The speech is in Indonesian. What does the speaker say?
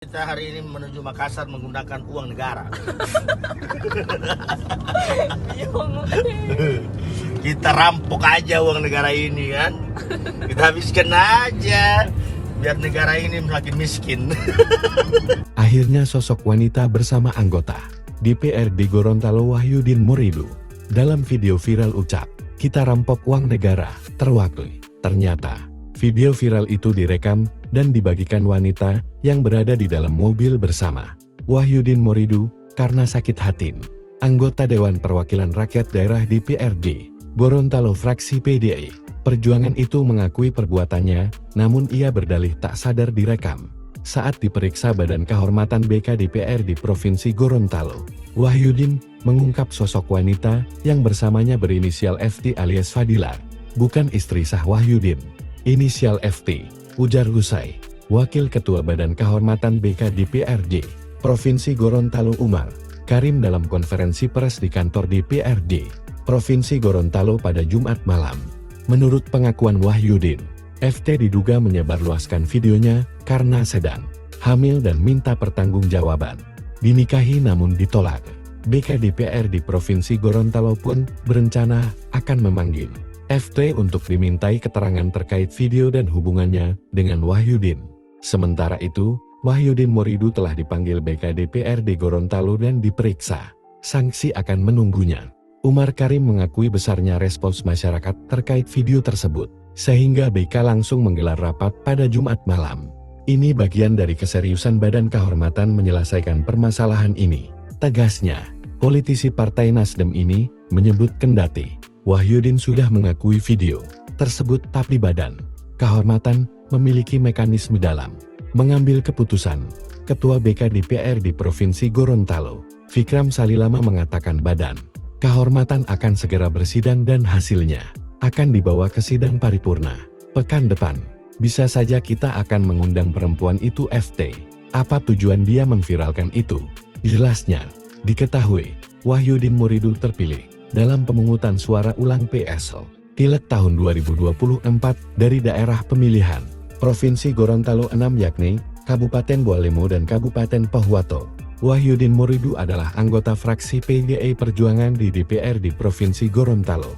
Kita hari ini menuju Makassar menggunakan uang negara. Kita rampok aja uang negara ini kan. Kita habiskan aja biar negara ini makin miskin. Akhirnya sosok wanita bersama anggota DPRD Gorontalo Wahyudin Muridu. Dalam video viral ucap, "Kita rampok uang negara," terwakili. Ternyata, video viral itu direkam dan dibagikan wanita yang berada di dalam mobil bersama Wahyudin Muridu karena sakit hati. Anggota Dewan Perwakilan Rakyat Daerah DPRD Gorontalo fraksi PDI Perjuangan itu mengakui perbuatannya, namun ia berdalih tak sadar direkam. Saat diperiksa Badan Kehormatan BK DPRD Provinsi Gorontalo, Wahyudin mengungkap sosok wanita yang bersamanya berinisial FT alias Fadila, bukan istri sah Wahyudin. Inisial FT, ujar Husai, Wakil Ketua Badan Kehormatan BK DPRD Provinsi Gorontalo Umar Karim dalam konferensi pers di kantor DPRD Provinsi Gorontalo pada Jumat malam. Menurut pengakuan Wahyudin, FT diduga menyebarluaskan videonya karena sedang hamil dan minta pertanggungjawaban. Dinikahi namun ditolak. BK DPRD Provinsi Gorontalo pun berencana akan memanggil FT untuk dimintai keterangan terkait video dan hubungannya dengan Wahyudin. Sementara itu, Wahyudin Muridu telah dipanggil BK DPRD Gorontalo dan diperiksa. Sanksi akan menunggunya. Umar Karim mengakui besarnya respons masyarakat terkait video tersebut, sehingga BK langsung menggelar rapat pada Jumat malam. Ini bagian dari keseriusan Badan Kehormatan menyelesaikan permasalahan ini. Tegasnya, politisi Partai Nasdem ini menyebut kendati Wahyudin sudah mengakui video tersebut, tapi Badan Kehormatan memiliki mekanisme dalam mengambil keputusan. Ketua BK DPRD Provinsi Gorontalo, Vikram Salilama mengatakan Badan Kehormatan akan segera bersidang dan hasilnya akan dibawa ke sidang paripurna pekan depan. Bisa saja kita akan mengundang perempuan itu FT. Apa tujuan dia memviralkan itu? Jelasnya, diketahui Wahyudin Muridu terpilih dalam pemungutan suara ulang PSL Pileg tahun 2024 dari daerah pemilihan Provinsi Gorontalo 6 yakni Kabupaten Bualemo dan Kabupaten Pohuwato. Wahyudin Muridu adalah anggota fraksi PDI Perjuangan di DPRD Provinsi Gorontalo.